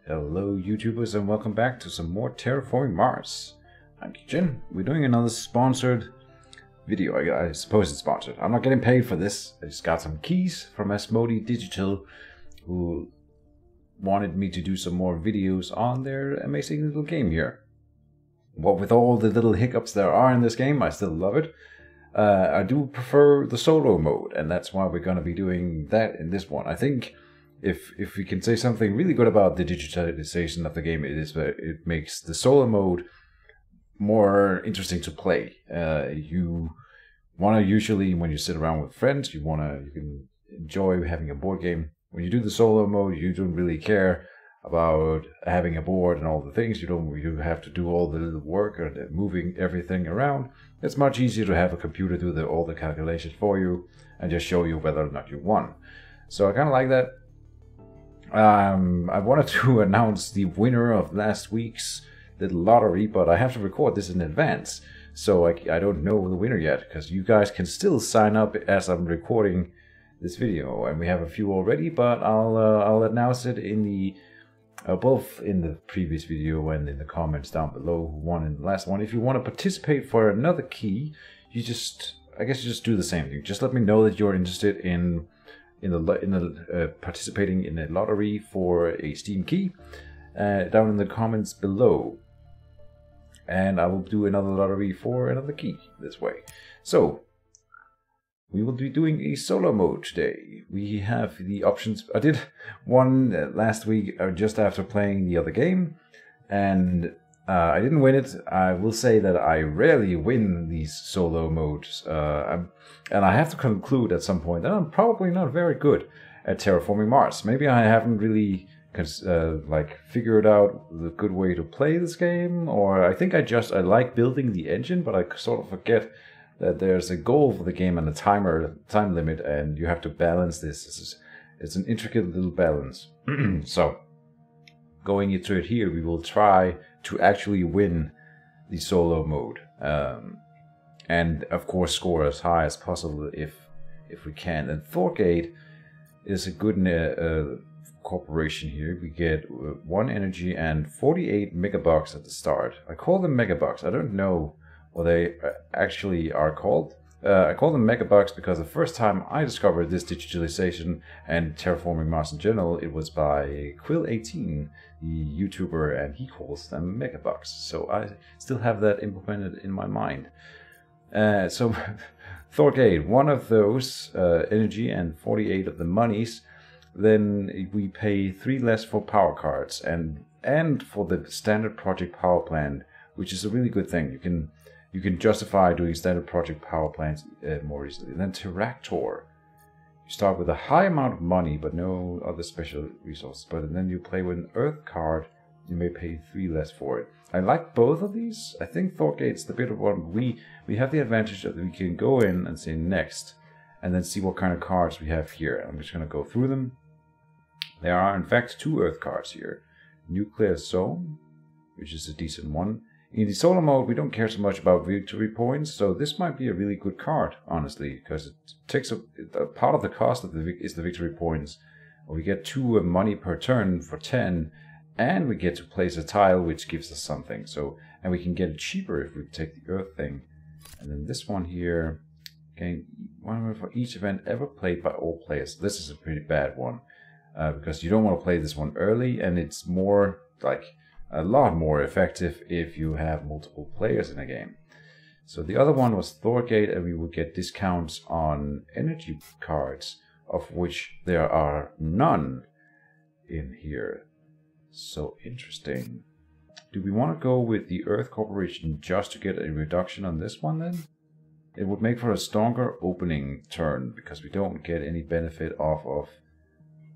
Hello YouTubers and welcome back to some more Terraforming Mars. I'm Keejchen. We're doing another sponsored video. I suppose it's sponsored. I'm not getting paid for this. I just got some keys from Asmodee Digital who wanted me to do some more videos on their amazing little game here. What with all the little hiccups there are in this game, I still love it. I do prefer the solo mode, and that's why we're going to be doing that in this one. I think if we can say something really good about the digitalization of the game, it is that it makes the solo mode more interesting to play. You want to usually, when you sit around with friends, you can enjoy having a board game. When you do the solo mode, you don't really care about having a board and all the things. You have to do all the little work or moving everything around. It's much easier to have a computer do all the calculations for you and just show you whether or not you won. So I kind of like that. I wanted to announce the winner of last week's little lottery, but I have to record this in advance, so I don't know the winner yet, because you guys can still sign up as I'm recording this video, and we have a few already, but I'll announce it in the both in the previous video and in the comments down below who won in the last one. If you want to participate for another key, I guess you just do the same thing. Just let me know that you're interested in participating in a lottery for a Steam key down in the comments below, and I will do another lottery for another key this way. So we will be doing a solo mode today. We have the options. I did one last week just after playing the other game, and I didn't win it. I will say that I rarely win these solo modes, and I have to conclude at some point that I'm probably not very good at Terraforming Mars. Maybe I haven't really figured out the good way to play this game, or I think I like building the engine, but I sort of forget that there's a goal for the game and a time limit, and you have to balance this. It's an intricate little balance. So going into it here, we will try to actually win the solo mode, and of course score as high as possible if we can. And Thorgate is a good corporation here. We get 1 energy and 48 megabucks at the start. I call them megabucks. I don't know what they actually are called. I call them megabucks because the first time I discovered this digitalization and Terraforming Mars in general, it was by Quill18, the YouTuber, and he calls them megabucks. So I still have that implemented in my mind. So Thorgate, 1 of those energy and 48 of the monies. Then we pay 3 less for power cards and for the standard project power plant, which is a really good thing. You can justify doing standard project power plants more easily. Then Terraform. You start with a high amount of money, but no other special resources. But then you play with an Earth card, you may pay 3 less for it. I like both of these. I think Thorgate's the bit of one. We have the advantage that we can go in and say next, and then see what kind of cards we have here. I'm just going to go through them. There are in fact 2 Earth cards here. Nuclear Zone, which is a decent one. In the solo mode, we don't care so much about victory points, so this might be a really good card, honestly, because it takes a part of the cost of is the victory points. We get 2 money per turn for 10, and we get to place a tile, which gives us something. So, and we can get it cheaper if we take the Earth thing. And then this one here, gain 1 for each event ever played by all players. This is a pretty bad one, because you don't want to play this one early, and it's more like a lot more effective if you have multiple players in a game. So the other one was Thorgate, and we would get discounts on energy cards, of which there are none in here. So interesting. Do we want to go with the Earth Corporation just to get a reduction on this one then? It would make for a stronger opening turn, because we don't get any benefit off of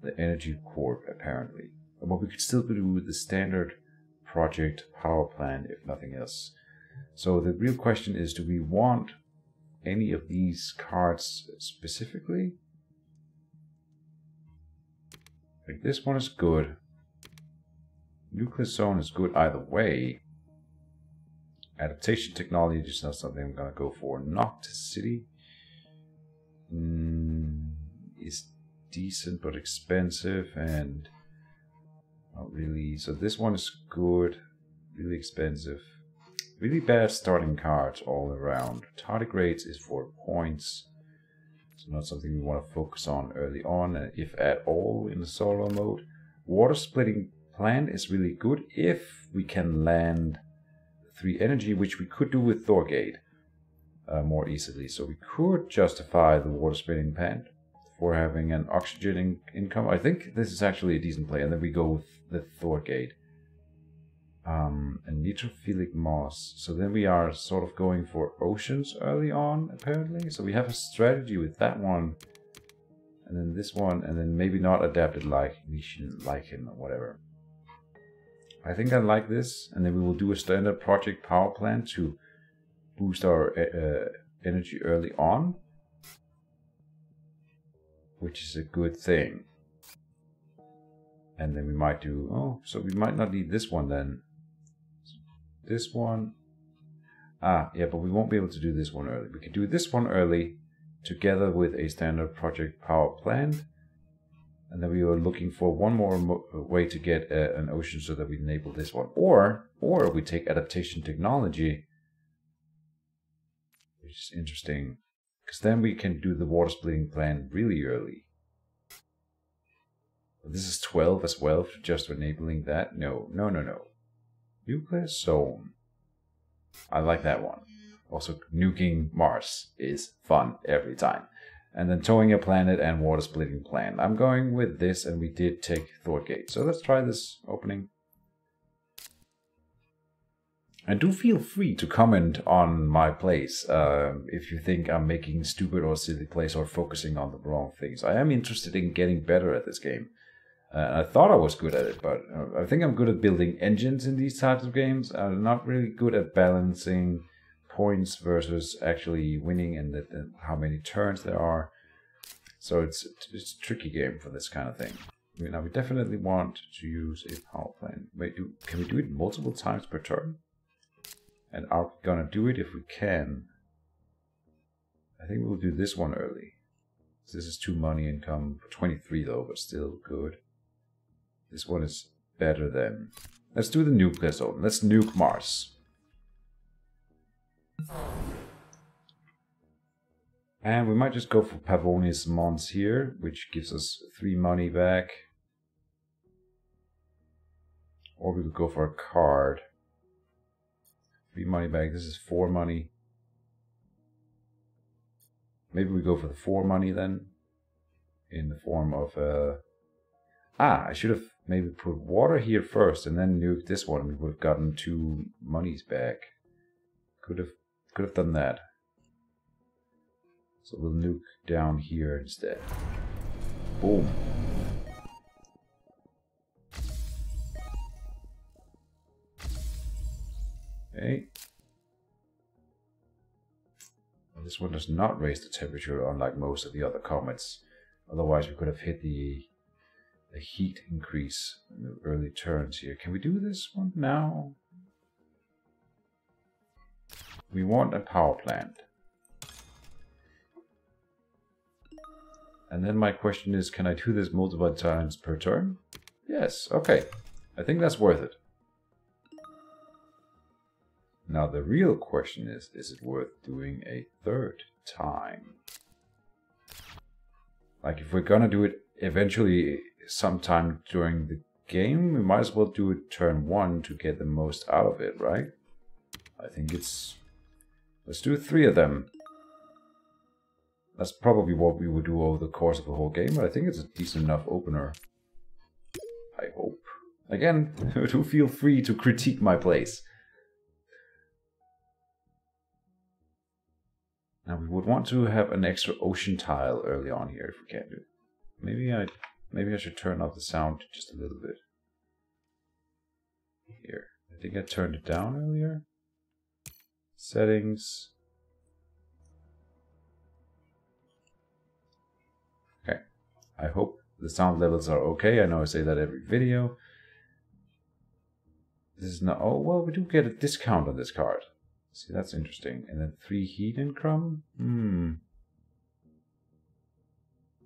the Energy Corp apparently. But we could still do with the standard project power plant if nothing else. So the real question is, do we want any of these cards specifically? Like this one is good. Nuclear Zone is good either way. Adaptation technology is not something I'm gonna go for. Noct City is decent but expensive and not really see. So this one is good. Really expensive. Really bad starting cards all around. Tardigrades is 4 points. So not something we want to focus on early on, if at all, in the solo mode. Water splitting plant is really good if we can land 3 energy, which we could do with Thorgate more easily. So we could justify the water splitting plant for having an oxygen income. I think this is actually a decent play, and then we go with the Thorgate. And neutrophilic moss. So then we are sort of going for oceans early on, apparently. So we have a strategy with that one, and then this one, and then maybe not adapted like lichen or whatever. I think I like this, and then we will do a standard project power plant to boost our energy early on, which is a good thing. And then we might do, oh, so we might not need this one then. This one. Ah, yeah, but we won't be able to do this one early. We can do this one early together with a standard project power plant. And then we were looking for one more way to get an ocean so that we enable this one. Or we take adaptation technology, which is interesting, because then we can do the water splitting plant really early. This is 12 as well for just enabling that. No. Nuclear zone. I like that one. Also, nuking Mars is fun every time. And then towing a planet and water splitting plant. I'm going with this, and we did take Thorgate. So let's try this opening. And do feel free to comment on my plays if you think I'm making stupid or silly plays or focusing on the wrong things. I am interested in getting better at this game. I thought I was good at it, but I think I'm good at building engines in these types of games. I'm not really good at balancing points versus actually winning and how many turns there are. So it's a tricky game for this kind of thing. Now we definitely want to use a power plant. Wait, can we do it multiple times per turn? And are we gonna do it if we can? I think we'll do this one early. This is 2 money income, 23 though, but still good. This one is better than... Let's do the nuclear zone. Let's nuke Mars. And we might just go for Pavonis Mons here, which gives us 3 money back. Or we could go for a card. 3 money back. This is 4 money. Maybe we go for the 4 money then. In the form of... I should have maybe put water here first and then nuke this one. We would have gotten 2 monies back. Could have done that. So we'll nuke down here instead. Boom. Okay. Well, this one does not raise the temperature, unlike most of the other comets. Otherwise, we could have hit the heat increase in the early turns here. Can we do this one now? We want a power plant. And then my question is, can I do this multiple times per turn? Yes, okay. I think that's worth it. Now the real question is it worth doing a 3rd time? Like if we're gonna do it eventually sometime during the game, we might as well do it turn 1 to get the most out of it, right? I think it's... Let's do 3 of them. That's probably what we would do over the course of the whole game, but I think it's a decent enough opener. I hope. Again, do feel free to critique my plays. Now we would want to have an extra ocean tile early on here if we can't do it. Maybe I should turn off the sound just a little bit. Here. I think I turned it down earlier. Settings. Okay. I hope the sound levels are okay. I know I say that every video. This is not... Oh, well, we do get a discount on this card. See, that's interesting. And then 3 heat income?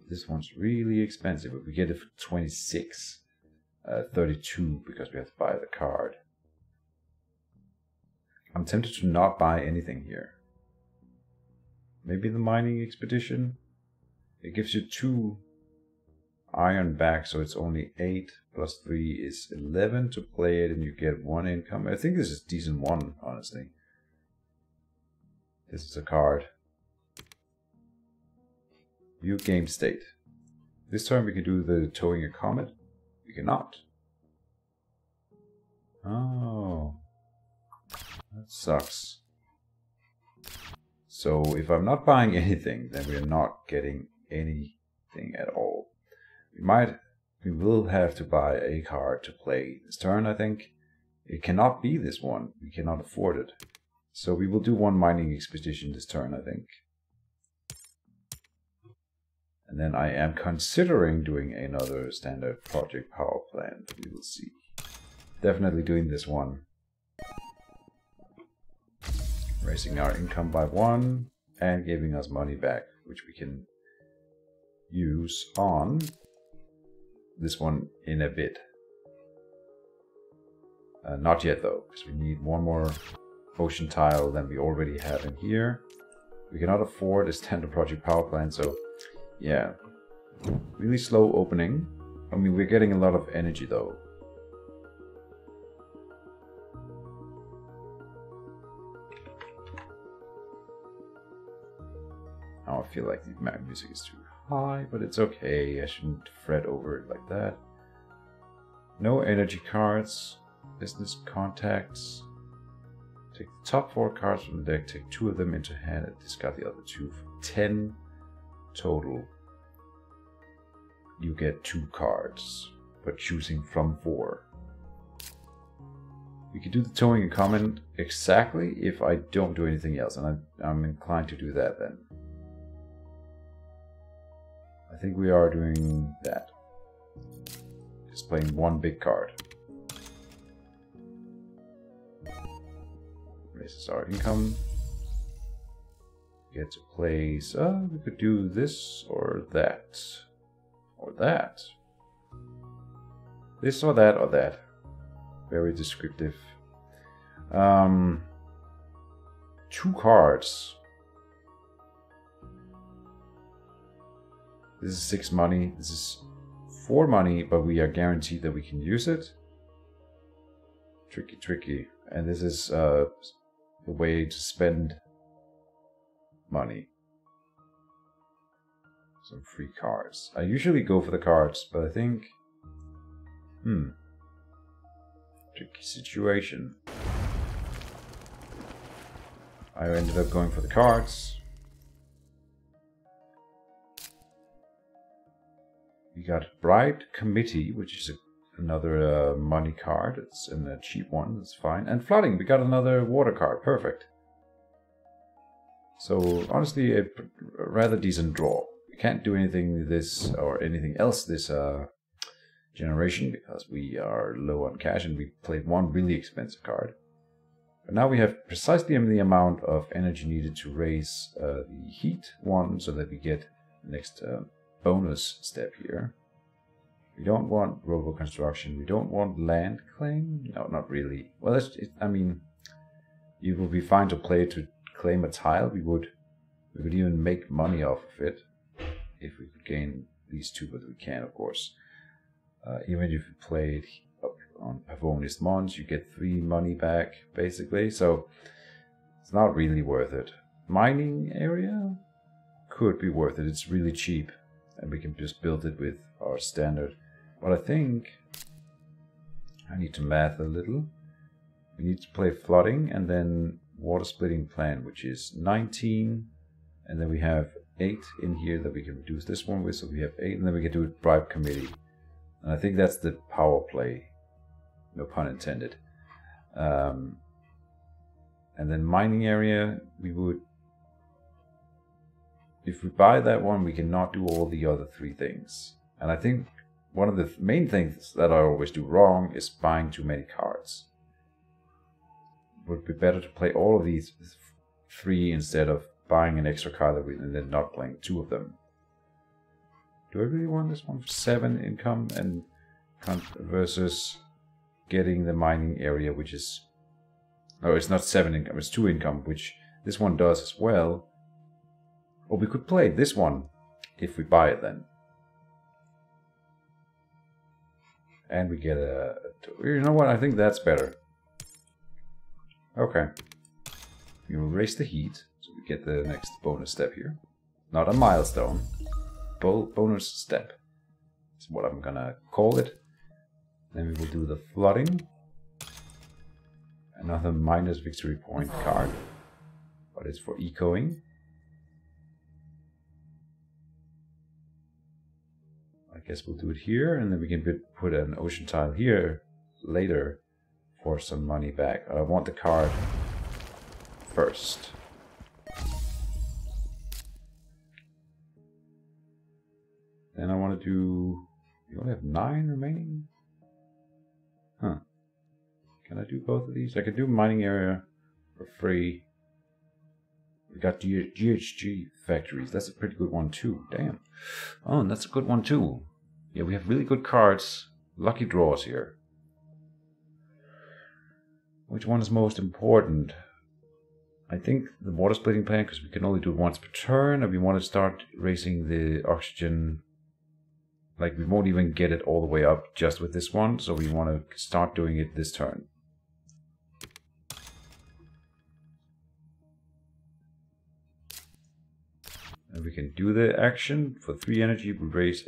This one's really expensive, but we get it for 26. 32 because we have to buy the card. I'm tempted to not buy anything here. Maybe the mining expedition. It gives you 2 iron back, so it's only 8 plus 3 is 11 to play it, and you get 1 income. I think this is a decent one, honestly. This is a card. View game state. This turn we can do the towing a comet. We cannot. Oh, that sucks. So if I'm not buying anything, then we're not getting anything at all. We will have to buy a card to play this turn, I think. It cannot be this one. We cannot afford it. So we will do 1 mining expedition this turn, I think. And then I am considering doing another standard project power plant. We will see. Definitely doing this one. Raising our income by 1 and giving us money back, which we can use on this one in a bit. Not yet though, because we need 1 more ocean tile than we already have in here. We cannot afford a standard project power plant, so yeah, really slow opening. I mean, we're getting a lot of energy though. Now I feel like the map music is too high, but it's okay. I shouldn't fret over it like that. No energy cards. Business contacts. Take the top 4 cards from the deck, take 2 of them into hand, and discard the other 2 for 10 total. You get 2 cards, but choosing from 4. We can do the towing and comment exactly if I don't do anything else, and I'm inclined to do that then. I think we are doing that. Just playing 1 big card. Raises our income. Get to place. We could do this or that. Or that. This or that or that. Very descriptive. 2 cards. This is 6 money. This is 4 money, but we are guaranteed that we can use it. Tricky, tricky. And this is the way to spend money. Some free cards. I usually go for the cards, but I think... tricky situation. I ended up going for the cards. We got Bribed Committee, which is another money card. It's a cheap one, that's fine. And Flooding, we got another water card, perfect. So honestly, a rather decent draw. We can't do anything this or anything else this generation because we are low on cash and we played 1 really expensive card. But now we have precisely the amount of energy needed to raise the heat one so that we get the next bonus step here. We don't want robo construction. We don't want land claim. No, not really. Well, I mean, it would be fine to play to claim a tile. We would even make money off of it if we could gain these 2, but we can't, of course. Even if you play it up on Pavonis Mons, you get 3 money back, basically. So it's not really worth it. Mining area could be worth it. It's really cheap, and we can just build it with our standard. But I think I need to math a little. We need to play Flooding and then Water Splitting Plan, which is 19, and then we have 8 in here that we can reduce this one with, so we have 8, and then we can do a Bribe Committee. And I think that's the power play, no pun intended. And then Mining Area, we would, if we buy that one, we cannot do all the other 3 things. And I think one of the main things that I always do wrong is buying too many cards. It would be better to play all of these 3 instead of buying an extra card and then not playing 2 of them. Do I really want this one for 7 income and versus getting the mining area, which is... Oh, it's not 7 income, it's 2 income, which this one does as well. Or we could play this one if we buy it then. And we get a... You know what, I think that's better. Okay. We will raise the heat, so we get the next bonus step here. Not a milestone. Bonus step. That's what I'm gonna call it. Then we will do the flooding. Another minus victory point card. But it's for ecoing. I guess we'll do it here, and then we can put an ocean tile here later for some money back. I want the card first. Then I want to do... You only have 9 remaining? Huh. Can I do both of these? I could do mining area for free. We got GHG factories. That's a pretty good one too. Damn. Oh, and that's a good one too. Yeah, we have really good cards. Lucky draws here. Which one is most important? I think the water splitting plant, because we can only do it once per turn, and we want to start raising the oxygen. Like, we won't even get it all the way up just with this one, so we want to start doing it this turn. And we can do the action. For 3 energy, we raise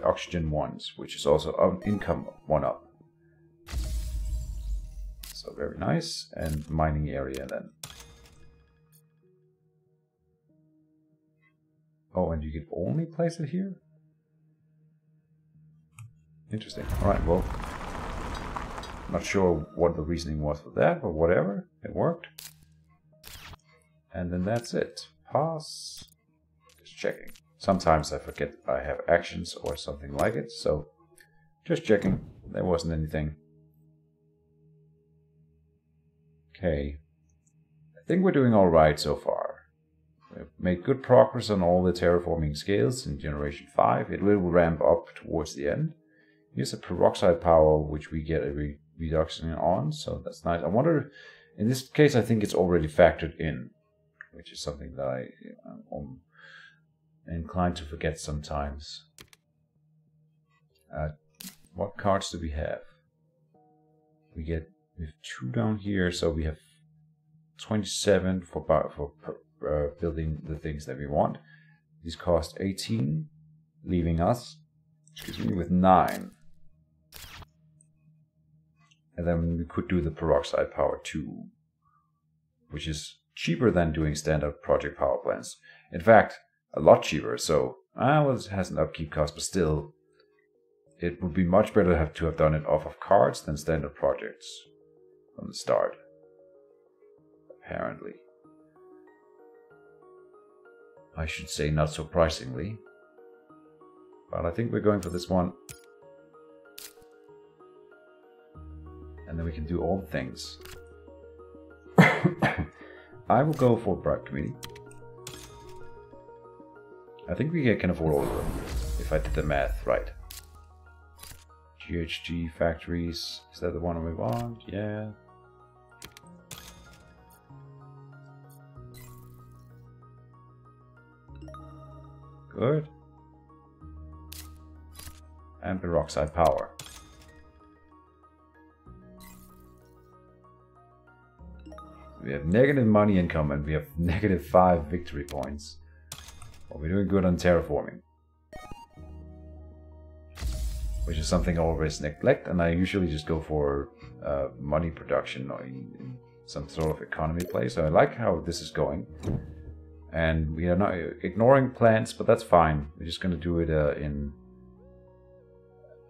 oxygen once, which is also income 1 up. So very nice. And mining area then. Oh, and you can only place it here? Interesting. Alright, well, not sure what the reasoning was for that, but whatever. It worked. And then that's it. Pass. Just checking. Sometimes I forget I have actions or something like it, so just checking. There wasn't anything. Okay. I think we're doing alright so far. We've made good progress on all the terraforming scales in Generation 5. It will ramp up towards the end. Here's a peroxide power, which we get a reduction on, so that's nice. I wonder, in this case, I think it's already factored in, which is something that I'm inclined to forget sometimes. What cards do we have? We have 2 down here, so we have 27 for building the things that we want. These cost 18, leaving us, with 9. And then we could do the peroxide power too, which is cheaper than doing standard project power plants. In fact, a lot cheaper. So, well, it has an upkeep cost, but still, it would be much better to have done it off of cards than standard projects from the start. Apparently. I should say not surprisingly. But I think we're going for this one. And then we can do all the things. I will go for Bribe Committee. I think we can afford all of them, if I did the math right. GHG factories, is that the one we want? Yeah. Good. And peroxide power. We have negative money income and we have negative 5 victory points. Well, we're doing good on terraforming. Which is something I always neglect, and I usually just go for money production or in some sort of economy play. So I like how this is going. And we are not ignoring plants, but that's fine. We're just going to do it in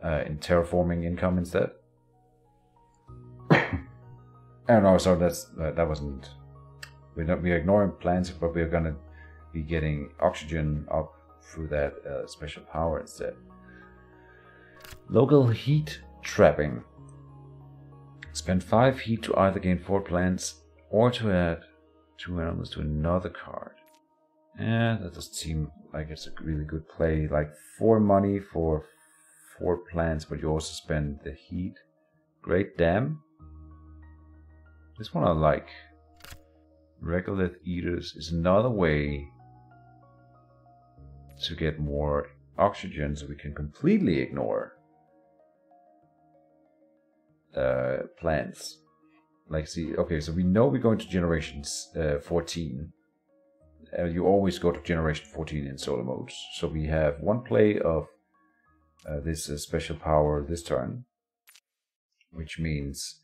terraforming income instead. I don't know, so that wasn't... We're ignoring plants, but we're going to be getting oxygen up through that special power instead. Local heat trapping. Spend 5 heat to either gain 4 plants or to add 2 animals to another card. Yeah, that doesn't seem like it's a really good play. Like 4 money for 4 plants, but you also spend the heat. Great Dam. This one I like. Regolith Eaters is another way to get more oxygen, so we can completely ignore plants. Like, see, okay, so we know we're going to generation 14. You always go to generation 14 in solo modes. So we have 1 play of this special power this turn, which means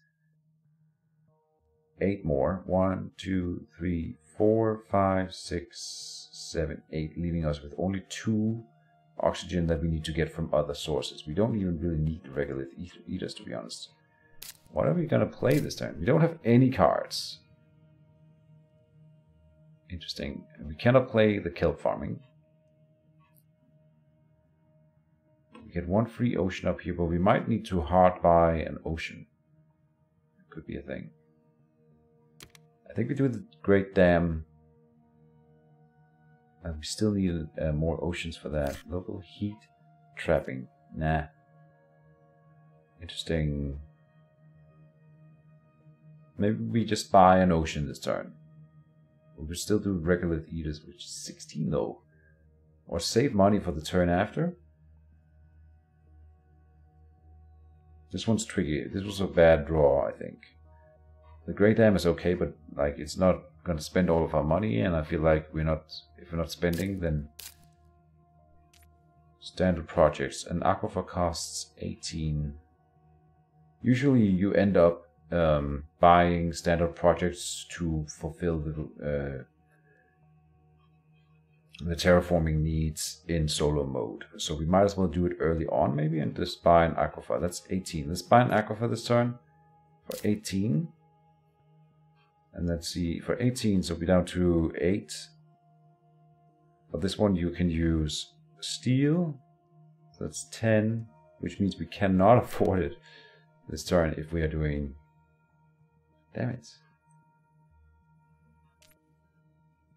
8 more. 1, 2, 3, 4, 5, 6, 7, 8, leaving us with only 2 oxygen that we need to get from other sources. We don't even really need the regular eaters, to be honest. What are we gonna play this time? We don't have any cards. Interesting. We cannot play the kelp farming. We get 1 free ocean up here, but we might need to hard buy an ocean. Could be a thing. I think we do the Great Dam. And we still need more oceans for that. Local heat trapping. Nah. Interesting. Maybe we just buy an ocean this turn. We'll still do regular eaters, which is 16 though. Or save money for the turn after. This one's tricky. This was a bad draw, I think. The Great Dam is okay, but like it's not gonna spend all of our money, and I feel like if we're not spending, then standard projects. And Aquifer costs 18. Usually you end up buying standard projects to fulfill the terraforming needs in solo mode. So we might as well do it early on maybe and just buy an Aquifer. That's 18. Let's buy an Aquifer this turn for 18. And let's see, for 18, so we're down to 8. But this one you can use steel. So that's 10, which means we cannot afford it this turn if we are doing... Damn it.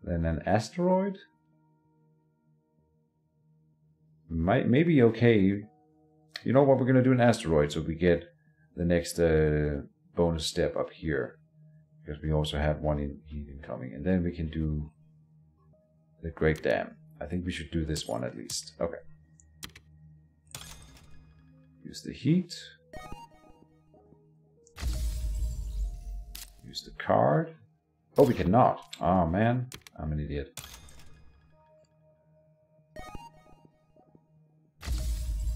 Then an asteroid? Maybe okay. You know what, we're gonna do an asteroid so we get the next bonus step up here. Because we also have 1 in heat incoming. And then we can do the Great Dam. I think we should do this one at least. Okay. Use the heat. Use the card. Oh, we cannot. Oh man, I'm an idiot.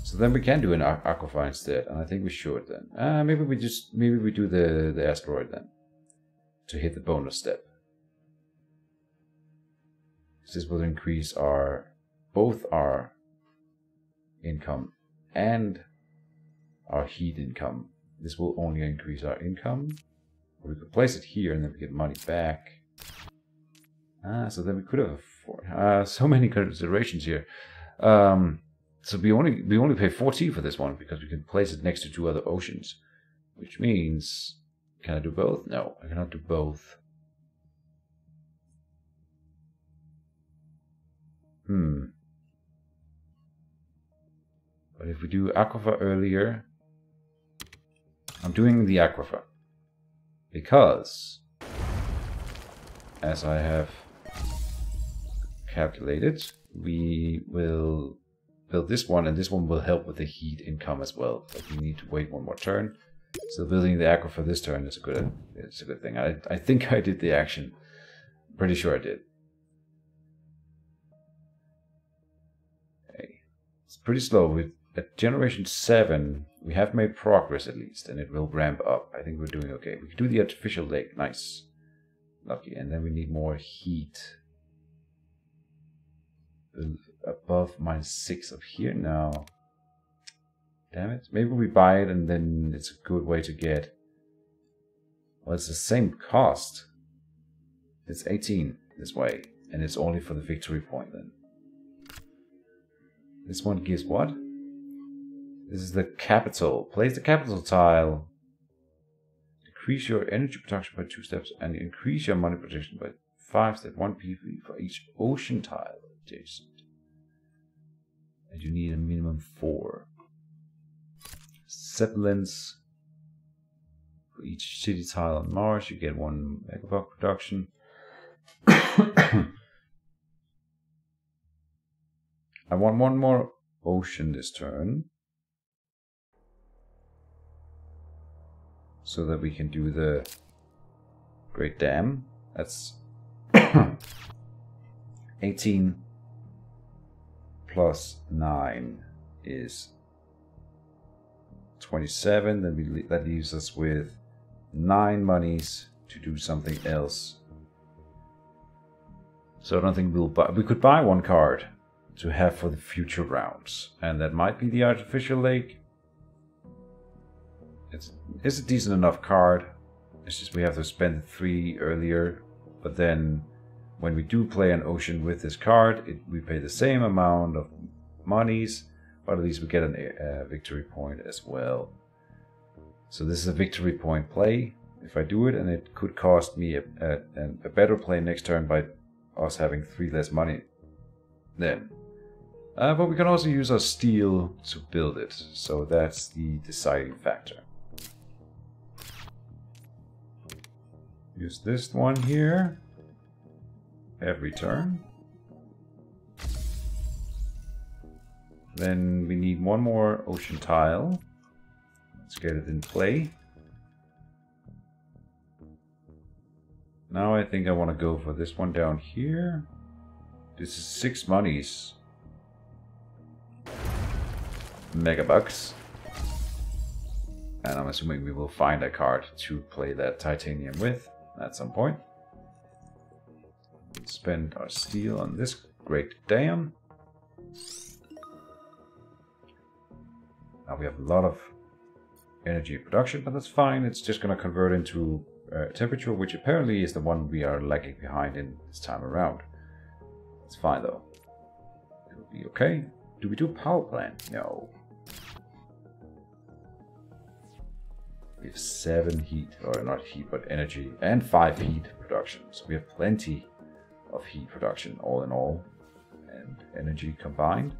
So then we can do an Aquifer instead, and I think we should then. Maybe we do the asteroid then to hit the bonus step. This will increase both our income and our heat income. This will only increase our income. Or we could place it here and then we get money back. So then we could have afforded so many considerations here. So we only pay 14 for this one because we can place it next to 2 other oceans, which means, can I do both? No, I cannot do both. But if we do Aquifer earlier, I'm doing the Aquifer because, as I have calculated, we will build this one, and this one will help with the heat income as well. But we need to wait 1 more turn. So building the Aquifer this turn is a good thing. I think I did the action. Pretty sure I did. Okay. It's pretty slow. At generation 7, we have made progress at least, and it will ramp up. I think we're doing okay. We can do the artificial lake. Nice. Lucky. And then we need more heat. Above -6 up here now. Damn it. Maybe we buy it and then it's a good way to get... Well, it's the same cost. It's 18 this way. And it's only for the victory point then. This one gives what? This is the capital. Place the capital tile. Decrease your energy production by 2 steps and increase your money production by 5 steps. 1 PV for each ocean tile adjacent. And you need a minimum 4. Zeppelins. For each city tile on Mars, you get 1 megabuck production. I want 1 more ocean this turn, so that we can do the Great Dam. That's 18 plus 9 is 27. Then that leaves us with 9 monies to do something else. So I don't think we'll buy. We could buy 1 card to have for the future rounds, and that might be the artificial lake. It's a decent enough card. It's just we have to spend 3 earlier, but then when we do play an ocean with this card, we pay the same amount of monies, but at least we get a victory point as well. So this is a victory point play if I do it, and it could cost me a better play next turn by us having 3 less money then. But we can also use our steel to build it, so that's the deciding factor. Use this one here every turn. Then we need 1 more ocean tile. Let's get it in play. Now I think I want to go for this one down here. This is 6 monies. Megabucks. And I'm assuming we will find a card to play that titanium with at some point. Spend our steel on this Great Dam. Now we have a lot of energy production, but that's fine. It's just going to convert into temperature, which apparently is the one we are lagging behind in this time around. It's fine though. It'll be okay. Do we do power plant? No. We have 7 heat, or not heat, but energy, and 5 heat production. So we have plenty of heat production all in all, and energy combined.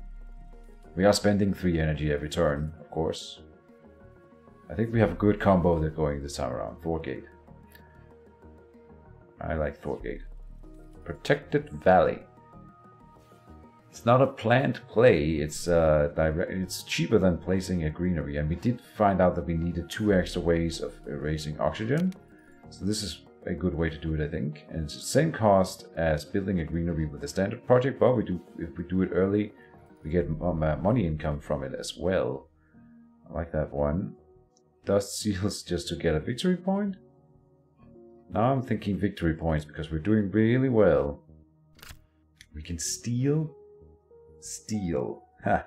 We are spending 3 energy every turn, of course. I think we have a good combo that's going this time around. Thorgate. I like Thorgate. Protected Valley. It's not a planned play, it's cheaper than placing a greenery, and we did find out that we needed 2 extra ways of erasing oxygen. So this is a good way to do it, I think. And it's the same cost as building a greenery with a standard project, but if we do it early, we get money income from it as well. I like that one. Dust seals just to get a victory point. Now I'm thinking victory points because we're doing really well. We can steal. Ha.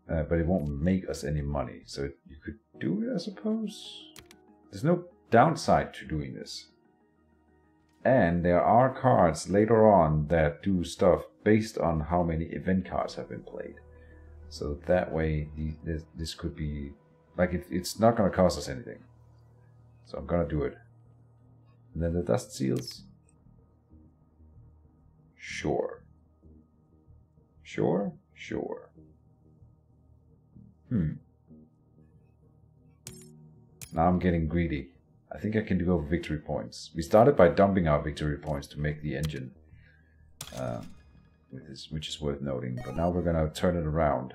But it won't make us any money, so you could do it, I suppose. There's no downside to doing this. And there are cards later on that do stuff based on how many event cards have been played. So that way this could be like it's not going to cost us anything. So I'm going to do it. And then the dust seals. Sure. Sure? Sure. Now I'm getting greedy. I think I can go for victory points. We started by dumping our victory points to make the engine. With this, which is worth noting. But now we're going to turn it around.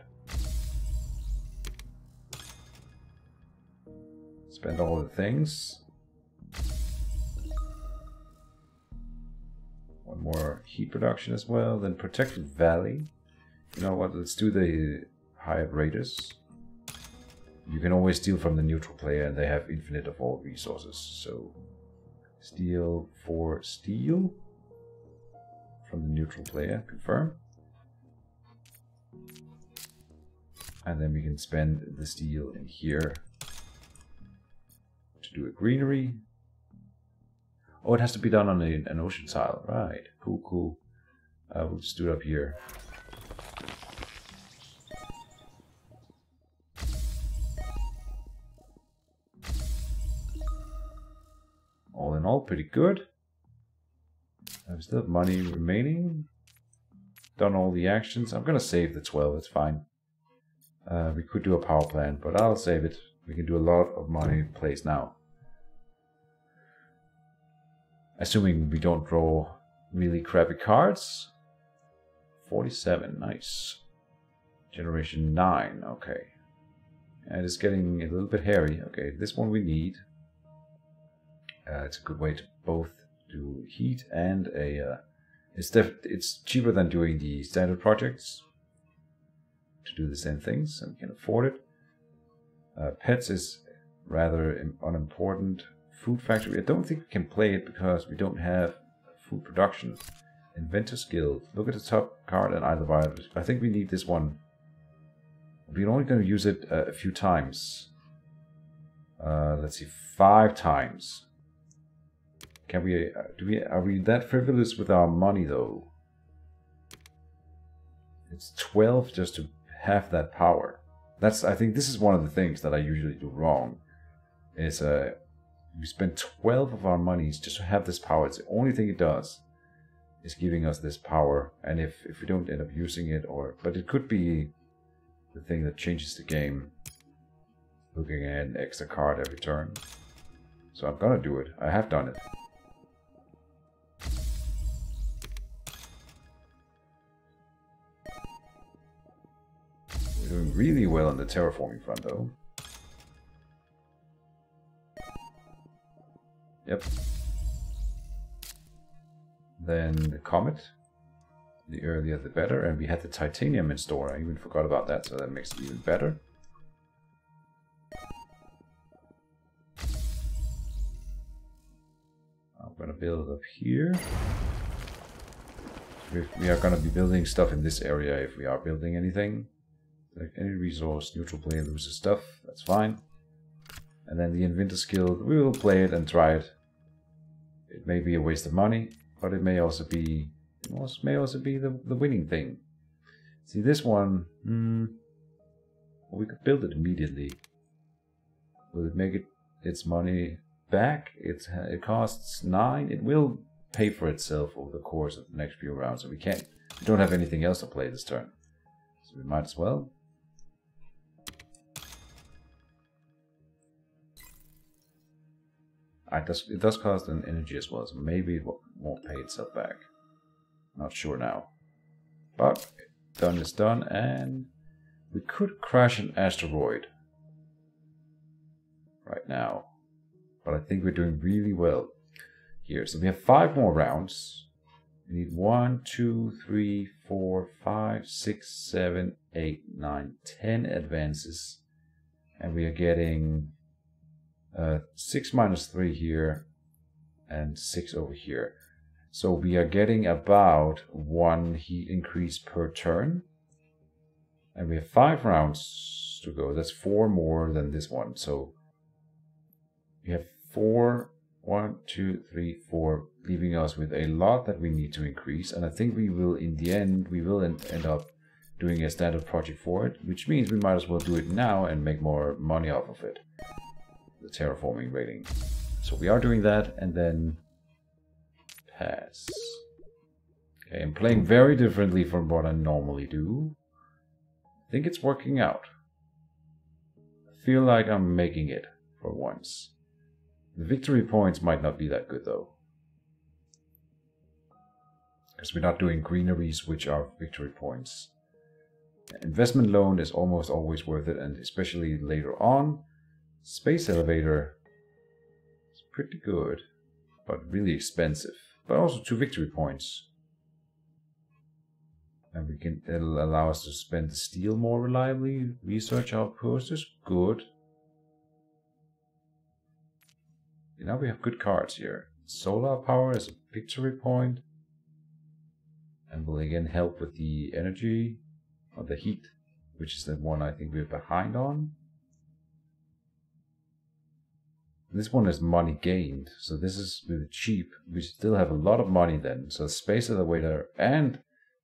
Spend all the things. 1 more heat production as well. Then Protected Valley. You know what, let's do the Hired Raiders. You can always steal from the neutral player and they have infinite of all resources. So, steal for steel from the neutral player, confirm. And then we can spend the steel in here to do a greenery. Oh, it has to be done on an ocean tile, right? Cool, cool. We'll just do it up here. All in all, pretty good. I still have money remaining. Done all the actions. I'm gonna save the 12, it's fine. We could do a power plant, but I'll save it. We can do a lot of money plays now. Assuming we don't draw really crappy cards. 47, nice. Generation 9, okay. And it's getting a little bit hairy. Okay, this one we need. It's a good way to both do heat and a... it's cheaper than doing the standard projects to do the same things, and we can afford it. Pets is rather unimportant. Food factory, I don't think we can play it because we don't have food production. Inventor skill, look at the top card and either buy it. I think we need this one. We're only going to use it a few times. Let's see, 5 times. Can we, are we that frivolous with our money though? It's 12 just to have that power. I think this is one of the things that I usually do wrong. Is we spend 12 of our monies just to have this power. It's the only thing it does. Is giving us this power, and if we don't end up using it, but it could be the thing that changes the game. Looking at an extra card every turn. So I'm gonna do it. I have done it. We're doing really well on the terraforming front though. Yep. Then the comet. The earlier the better, and we had the titanium in store. I even forgot about that, so that makes it even better. I'm gonna build up here. We are gonna be building stuff in this area if we are building anything. Like any resource, neutral player loses stuff, that's fine. And then the inventor skill, we will play it and try it. It may be a waste of money, but it may also be the winning thing. See this one, we could build it immediately. Will it make its money back? It costs 9. It will pay for itself over the course of the next few rounds. So we don't have anything else to play this turn. So we might as well. It does cost an energy as well, so maybe it won't pay itself back. Not sure now. But done is done, and we could crash an asteroid right now. But I think we're doing really well here. So we have 5 more rounds. We need 1, 2, 3, 4, 5, 6, 7, 8, 9, 10 advances. And we are getting 6 minus 3 here and 6 over here. So we are getting about 1 heat increase per turn. And we have 5 rounds to go. That's 4 more than this one. So we have 4, 1, 2, 3, 4, leaving us with a lot that we need to increase. And I think we will, in the end, end up doing a standard project for it, which means we might as well do it now and make more money off of it. The terraforming rating. So we are doing that, and then pass. Okay, I'm playing very differently from what I normally do. I think it's working out. I feel like I'm making it for once. The victory points might not be that good though, because we're not doing greeneries, which are victory points. Investment loan is almost always worth it, and especially later on. Space elevator is pretty good, but really expensive. But also 2 victory points. And it'll allow us to spend the steel more reliably. Research outpost is good. Now we have good cards here. Solar power is a victory point. And will again help with the energy or the heat, which is the one I think we're behind on. This one is money gained, so this is really cheap. We still have a lot of money then. So space elevator and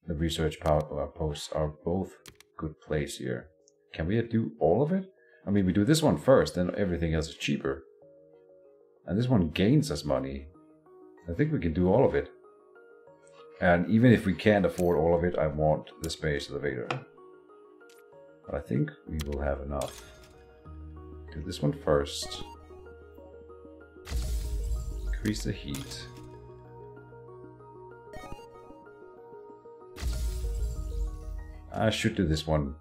the research posts are both good plays here. Can we do all of it? I mean, we do this one first, then everything else is cheaper. And this one gains us money. I think we can do all of it. And even if we can't afford all of it, I want the space elevator. But I think we will have enough. Do this one first. Increase the heat. I should do this one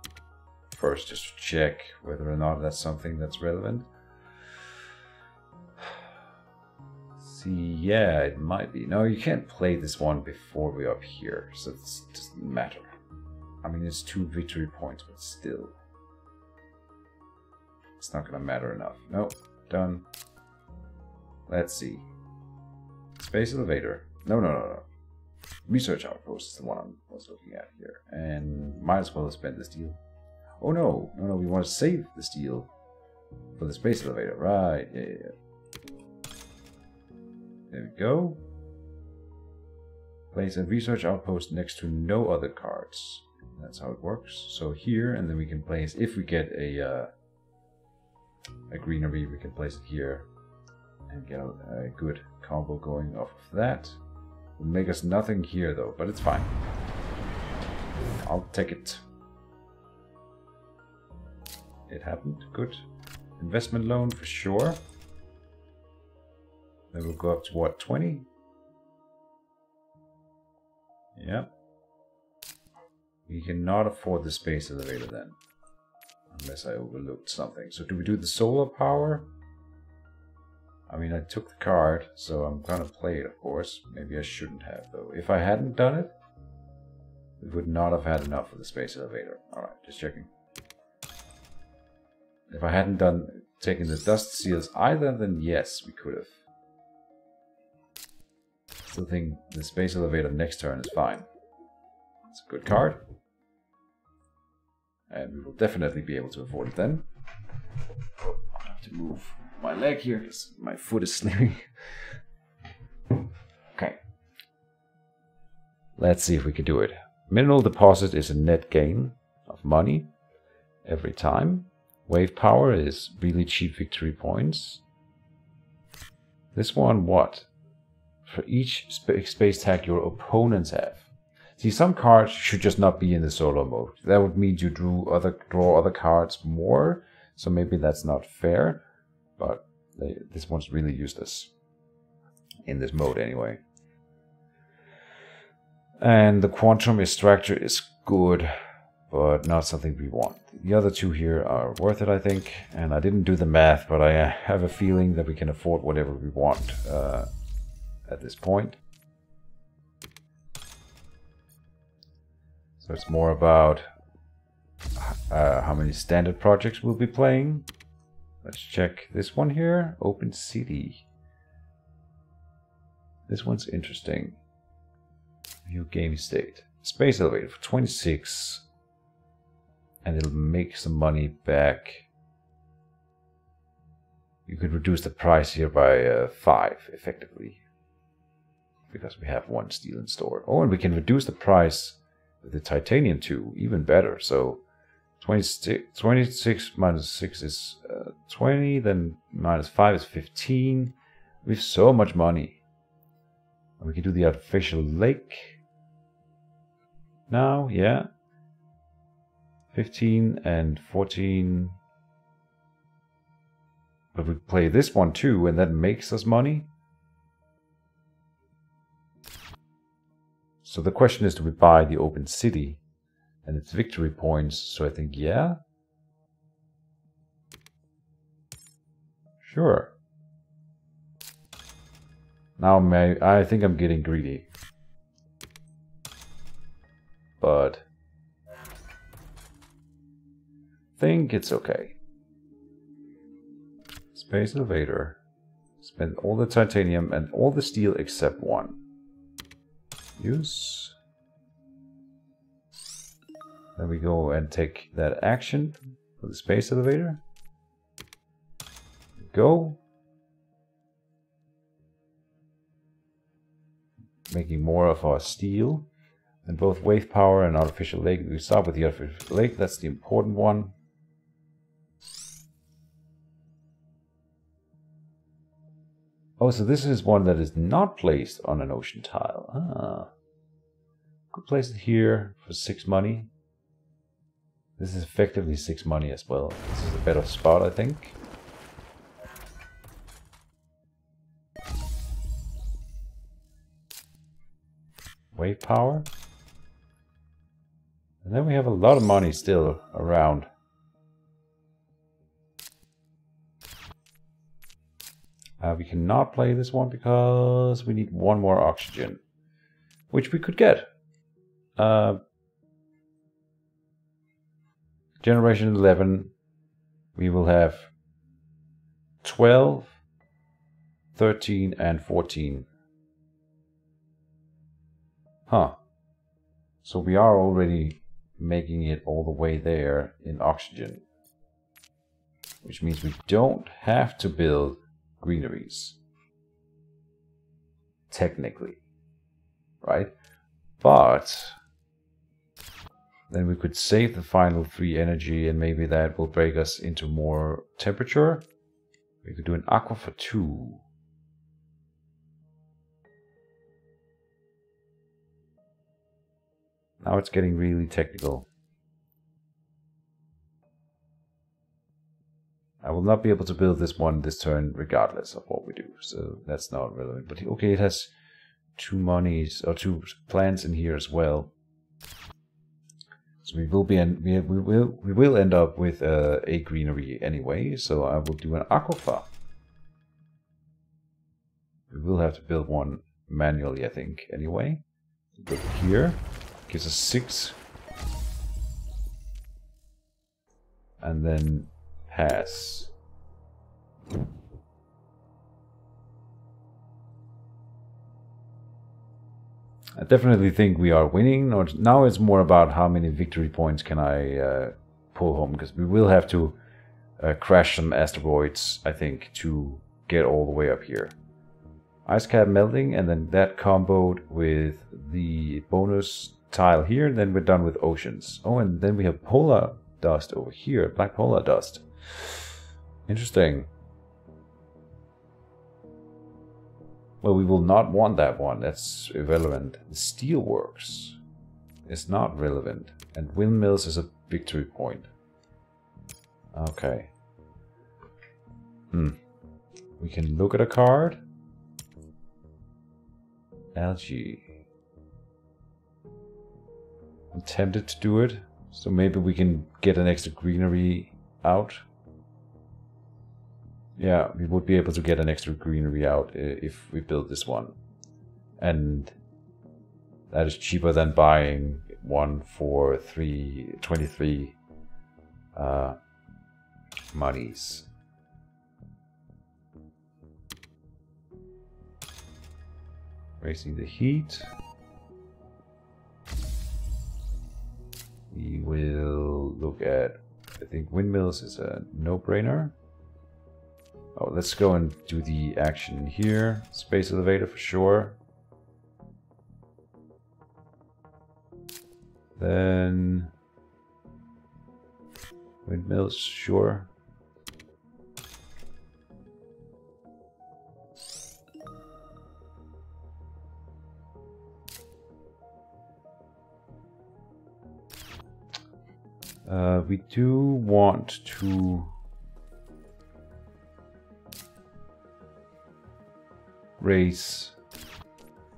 first just to check whether or not that's something that's relevant. See, yeah, it might be. No, you can't play this one before we're up here, so it doesn't matter. I mean, it's 2 victory points, but still. It's not gonna matter enough. Nope, done. Let's see. Space elevator. No. Research outpost is the one I was looking at here. And might as well spend the steel. Oh no, we want to save the steel for the space elevator. Right, yeah. There we go. Place a research outpost next to no other cards. That's how it works. So here, and then we can place, if we get a greenery, we can place it here and get a good combo going off of that. Will make us nothing here though, but it's fine. I'll take it. It happened. Good. Investment loan for sure. Then we'll go up to what, 20? Yeah. We cannot afford the space elevator then. Unless I overlooked something. So do we do the solar power? I mean, I took the card, so I'm gonna play it, of course. Maybe I shouldn't have, though. If I hadn't done it, we would not have had enough for the space elevator. Alright, just checking. If I hadn't taken the dust seals either, then yes, we could have. Still think the space elevator next turn is fine. It's a good card. And we will definitely be able to afford it then. Oh, I have to move my leg here because my foot is slipping. Okay. Let's see if we can do it. Mineral deposit is a net gain of money every time. Wave power is really cheap victory points. This one, what? For each space tag your opponents have. See, some cards should just not be in the solo mode. That would mean you draw other cards more. So maybe that's not fair. But this one's really useless. In this mode anyway. And the quantum extractor is good, but not something we want. The other two here are worth it, I think. And I didn't do the math, but I have a feeling that we can afford whatever we want at this point. So it's more about how many standard projects we'll be playing. Let's check this one here. Open City. This one's interesting. View game state. Space elevator for 26. And it'll make some money back. You could reduce the price here by 5, effectively. Because we have 1 steel in store. Oh, and we can reduce the price with the titanium too. Even better. So 26 minus 6 is 20. Then minus 5 is 15. We have so much money. And we can do the artificial lake. Now, yeah. 15 and 14. But we play this one too, and that makes us money. So the question is, do we buy the open city? And it's victory points, so I think, yeah. Sure. Now I think I'm getting greedy. But I think it's okay. Space elevator. Spend all the titanium and all the steel except 1. Use. Then we go and take that action for the space elevator. Go. Making more of our steel. And both wave power and artificial lake. We start with the artificial lake. That's the important one. Oh, so this is one that is not placed on an ocean tile. Ah. Could place it here for 6 money. This is effectively 6 money as well. This is a better spot, I think. Wave power. And then we have a lot of money still around. We cannot play this one because we need one more oxygen, which we could get. Generation 11, we will have 12, 13, and 14. Huh. So we are already making it all the way there in oxygen. Which means we don't have to build greeneries. Technically. Right? But then we could save the final 3 energy and maybe that will break us into more temperature. We could do an aqua for 2. Now it's getting really technical. I will not be able to build this one this turn regardless of what we do, so that's not relevant. But okay, it has 2 monies or 2 plants in here as well. So we will end up with a greenery anyway. So I will do an aquifer. We will have to build one manually, I think. Anyway, build it here. Gives us 6, and then pass. I definitely think we are winning. Now it's more about how many victory points can I pull home, because we will have to crash some asteroids, I think, to get all the way up here. Ice cap melting, and then that comboed with the bonus tile here, and then we're done with oceans. Oh, and then we have polar dust over here, black polar dust. Interesting. Well, we will not want that one. That's irrelevant. The steelworks is not relevant. And windmills is a victory point. Okay. We can look at a card. Algae. I'm tempted to do it. So maybe we can get an extra greenery out. Yeah, we would be able to get an extra greenery out if we build this one. And that is cheaper than buying one for 23 monies. Raising the heat. We will look at, I think windmills is a no-brainer. Oh, let's go and do the action here. Space elevator for sure. Then windmills, sure. We do want to raise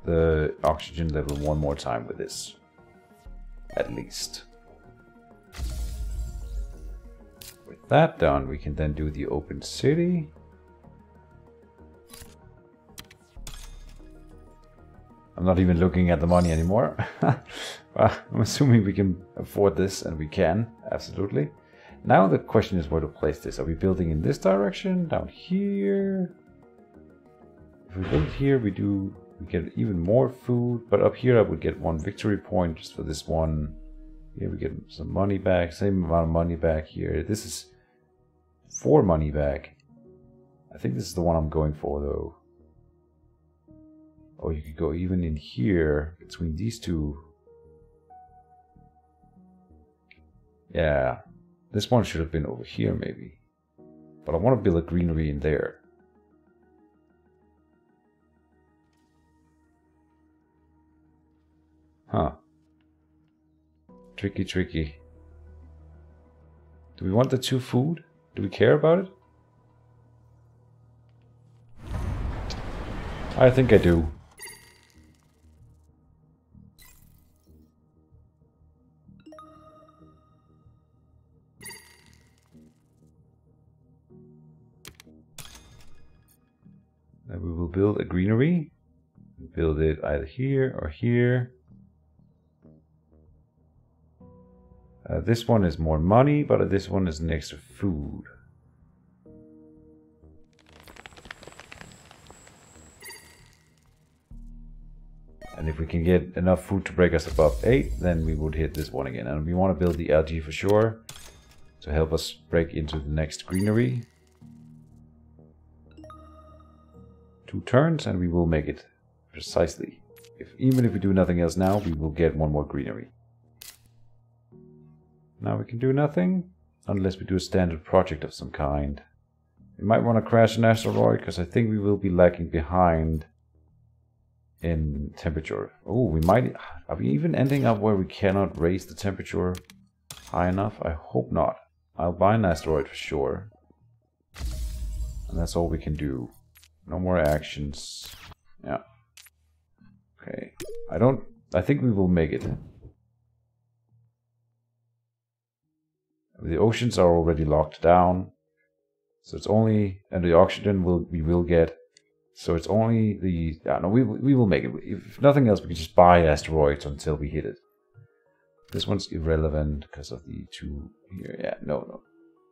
the oxygen level one more time with this, at least. With that done, we can then do the open city. I'm not even looking at the money anymore. Well, I'm assuming we can afford this, and we can, absolutely. Now the question is where to place this. Are we building in this direction, down here? If we build here, we get even more food, but up here I would get 1 victory point just for this one. Here we get some money back, same amount of money back here. This is 4 money back. I think this is the one I'm going for though. Oh, you could go even in here between these two. Yeah, this one should have been over here maybe. But I want to build a greenery in there. Huh. Tricky, tricky. Do we want the 2 food? Do we care about it? I think I do. Then we will build a greenery. Build it either here or here. This one is more money, but this one is an extra food. And if we can get enough food to break us above 8, then we would hit this one again. And we want to build the algae for sure to help us break into the next greenery. 2 turns and we will make it precisely. Even if we do nothing else now, we will get 1 more greenery. Now we can do nothing, unless we do a standard project of some kind. We might want to crash an asteroid, because I think we will be lagging behind in temperature. Oh, we might... Are we even ending up where we cannot raise the temperature high enough? I hope not. I'll buy an asteroid for sure. And that's all we can do. No more actions. Yeah. Okay. I think we will make it. The oceans are already locked down. So it's only... And the oxygen we will get. So it's only the... Yeah, no, we will make it. If nothing else, we can just buy asteroids until we hit it. This one's irrelevant because of the 2 here. Yeah, no.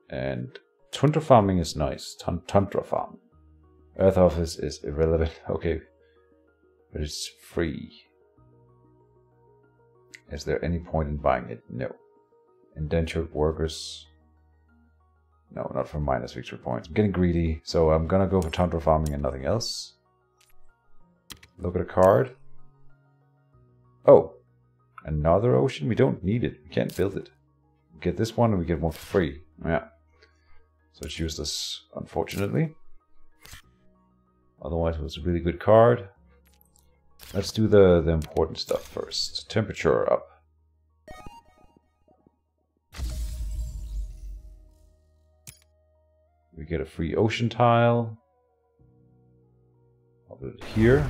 And tundra farming is nice. Tundra farm. Earth office is irrelevant. Okay. But it's free. Is there any point in buying it? No. Indentured workers. No, not for minus victory points. I'm getting greedy, so I'm gonna go for tundra farming and nothing else. Look at a card. Oh, another ocean? We don't need it. We can't build it. We get this one and we get one for free. Yeah. So it's useless, unfortunately. Otherwise it was a really good card. Let's do the important stuff first. Temperature up. We get a free ocean tile. I'll put it here.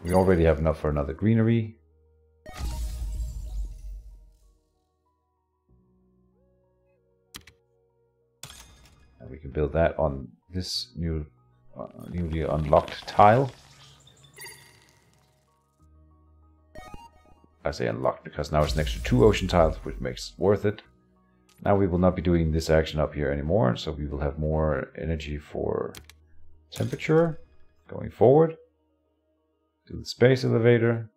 We already have enough for another greenery. And we can build that on this newly unlocked tile. I say unlocked because now it's next to 2 ocean tiles, which makes it worth it. Now we will not be doing this action up here anymore, so we will have more energy for temperature going forward. Do the space elevator.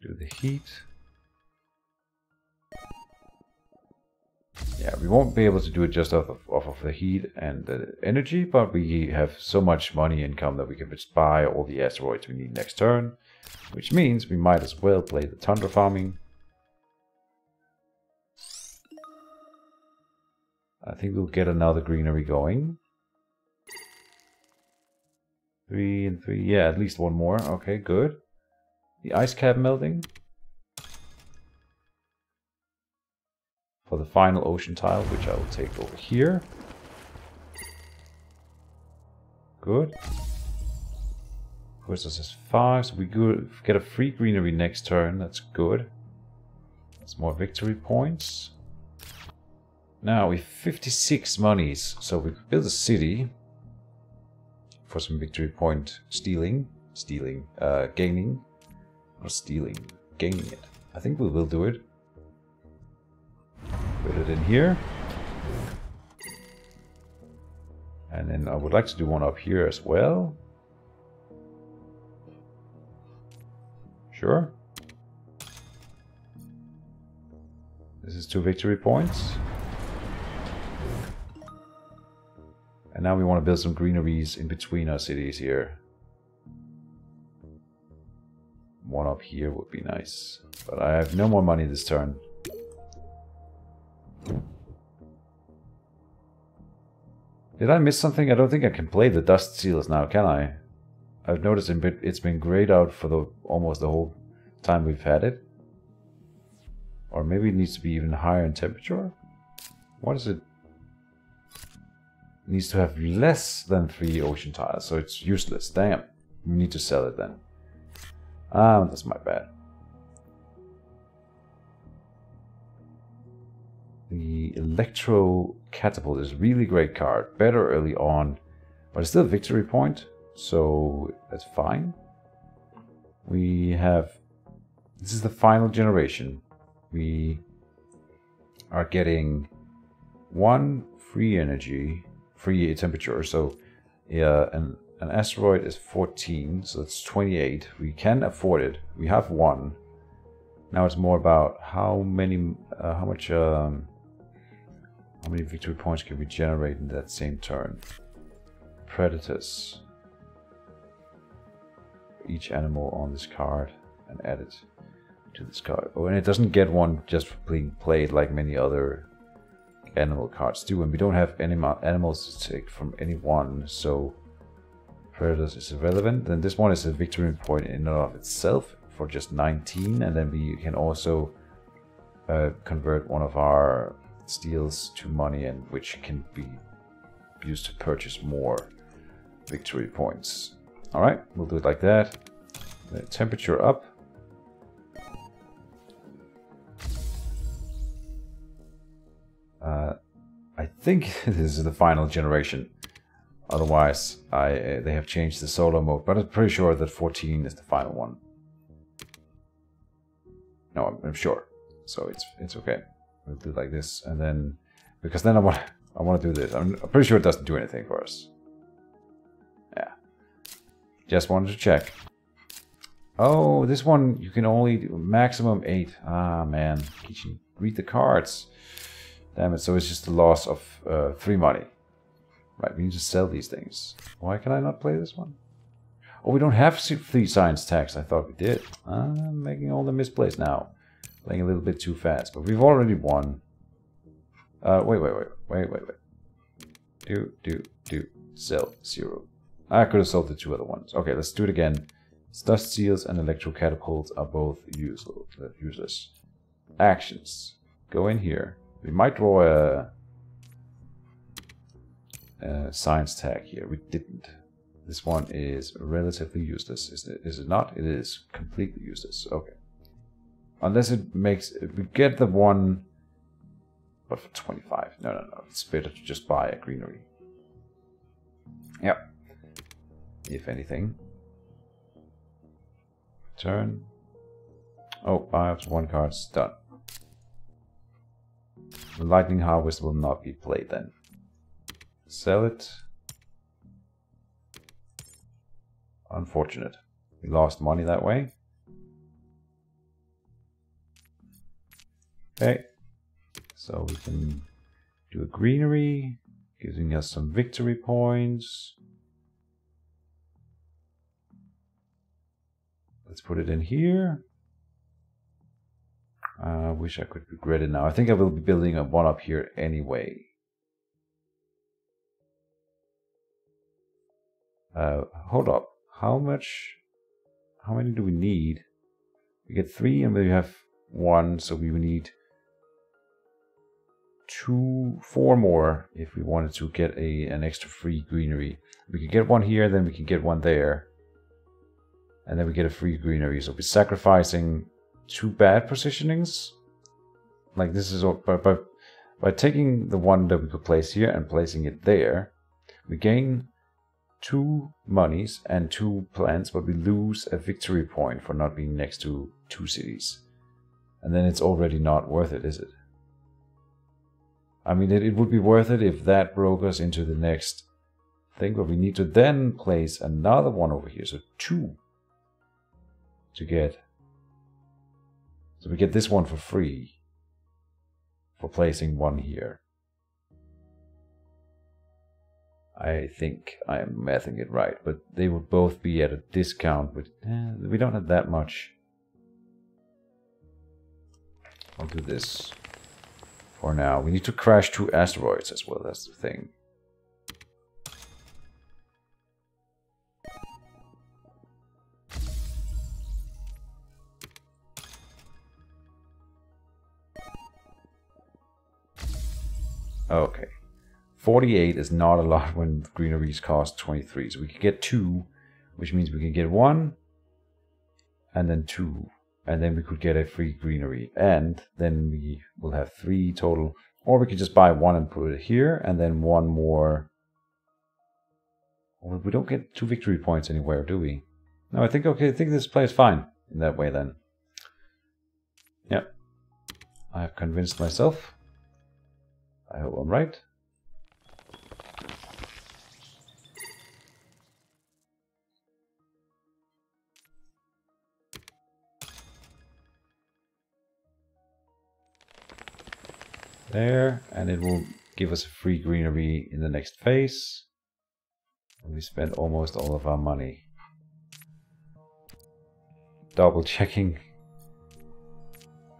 Do the heat. Yeah, we won't be able to do it just off of the heat and the energy, but we have so much money income that we can just buy all the asteroids we need next turn, which means we might as well play the tundra farming. I think we'll get another greenery going. 3 and 3, yeah, at least 1 more. Okay, good. The ice cap melting. For the final ocean tile, which I will take over here. Good. Puts us as 5, so we get a free greenery next turn. That's good. That's more victory points. Now we have 56 monies, so we could build a city for some victory point gaining, not stealing, gaining it. I think we will do it. Put it in here. And then I would like to do one up here as well. Sure. This is 2 victory points. And now we want to build some greeneries in between our cities here. One up here would be nice. But I have no more money this turn. Did I miss something? I don't think I can play the dust seals now, can I? I've noticed it's been grayed out for almost the whole time we've had it. Or maybe it needs to be even higher in temperature? What is it? It needs to have less than 3 ocean tiles, so it's useless. Damn. We need to sell it then. That's my bad. The Electro Catapult is a really great card. Better early on, but it's still a victory point, so that's fine. We have... This is the final generation. We are getting 1 free energy, free temperature. So an asteroid is 14, so that's 28. We can afford it. We have 1. Now it's more about how many victory points can we generate in that same turn. Predators. Each animal on this card and add it to this card. Oh, and it doesn't get 1 just for being played like many other animal cards do. And we don't have any animals to take from any one, so predators is irrelevant. Then this one is a victory point in and of itself for just 19, and then we can also convert one of our steals to money, and which can be used to purchase more victory points. All right, we'll do it like that. The temperature up. I think this is the final generation. Otherwise, they have changed the solar mode, but I'm pretty sure that 14 is the final one. No, I'm sure. So it's okay. We'll do it like this, and then because then I want to do this. I'm pretty sure it doesn't do anything for us. Yeah. Just wanted to check. Oh, this one you can only do maximum 8. Ah man, Keejchen, read the cards. Damn it! So it's just the loss of 3 money. Right, we need to sell these things. Why can I not play this one? Oh, we don't have 3 science tax. I thought we did. I'm making all the misplays now. Playing a little bit too fast, but we've already won. Wait. Do. Sell 0. I could have sold the 2 other ones. Okay, let's do it again. Dust seals and electro catapults are both useless. Actions. Go in here. We might draw a science tag here. We didn't. This one is relatively useless. Is it not? It is completely useless. Okay. Unless it makes... We get the one... But for 25. No. It's better to just buy a greenery. Yep. If anything. Turn. Oh, I have 1 card. It's done. The lightning harvest will not be played then. Sell it. Unfortunate. We lost money that way. Okay. So we can do a greenery, giving us some victory points. Let's put it in here. I wish I could regret it now. I think I will be building one up here anyway. Hold up. How many do we need? We get 3 and we have 1, so we will need 4 more if we wanted to get an extra free greenery. We can get 1 here, then we can get 1 there. And then we get a free greenery. So we're sacrificing 2 bad positionings. Like this is all, by taking the one that we could place here and placing it there, we gain 2 monies and 2 plants, but we lose a victory point for not being next to 2 cities. And then it's already not worth it, is it? I mean, it would be worth it if that broke us into the next thing, but we need to then place another one over here. So 2 to get. So we get this one for free for placing 1 here. I think I am mathing it right, but they would both be at a discount, but we don't have that much. I'll do this for now. We need to crash 2 asteroids as well, that's the thing. Okay. 48 is not a lot when greeneries cost 23. So we could get 2, which means we can get 1 and then 2. And then we could get a free greenery. And then we will have 3 total. Or we could just buy 1 and put it here. And then 1 more. Well, we don't get 2 victory points anywhere, do we? No, I think this plays fine in that way then. Yep. I have convinced myself. I hope I'm right. There, and it will give us a free greenery in the next phase. And we spent almost all of our money. Double checking.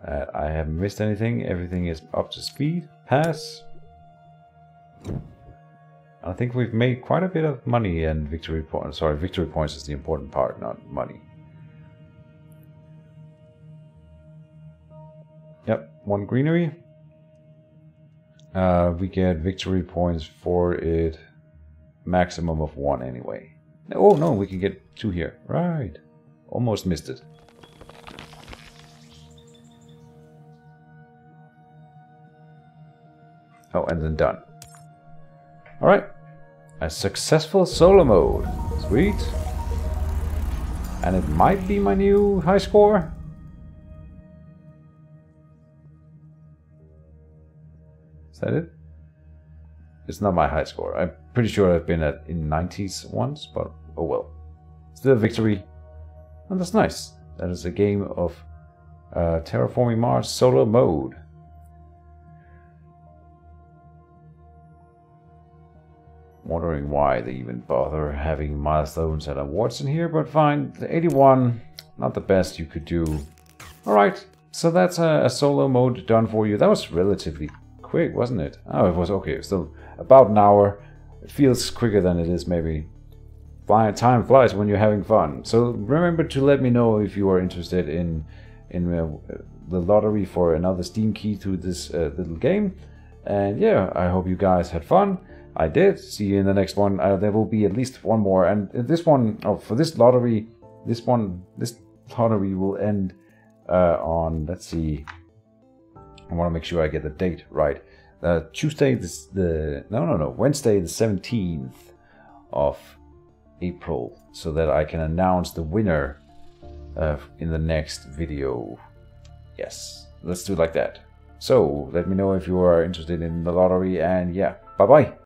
I haven't missed anything. Everything is up to speed. Pass. I think we've made quite a bit of money and victory points. Sorry, victory points is the important part, not money. Yep, 1 greenery. We get victory points for it. Maximum of 1 anyway. Oh no, we can get 2 here. Right. Almost missed it. Oh, and then done. Alright. A successful solo mode. Sweet. And it might be my new high score. Is that it? It's not my high score. I'm pretty sure I've been in 90s once, but oh well. Still a victory. And that's nice. That is a game of Terraforming Mars solo mode. Wondering why they even bother having milestones and awards in here, but fine. The 81, not the best you could do. Alright, so that's a solo mode done for you. That was relatively quick, wasn't it? Oh, it was okay. It was still about an hour. It feels quicker than it is maybe. Time flies when you're having fun. So remember to let me know if you are interested in the lottery for another Steam key to this little game. And yeah, I hope you guys had fun. I did. See you in the next one. There will be at least 1 more. And this one, for this lottery, this lottery will end on, let's see. I want to make sure I get the date right. Wednesday the 17th of April, so that I can announce the winner in the next video. Yes, let's do it like that. So let me know if you are interested in the lottery, and yeah, bye bye.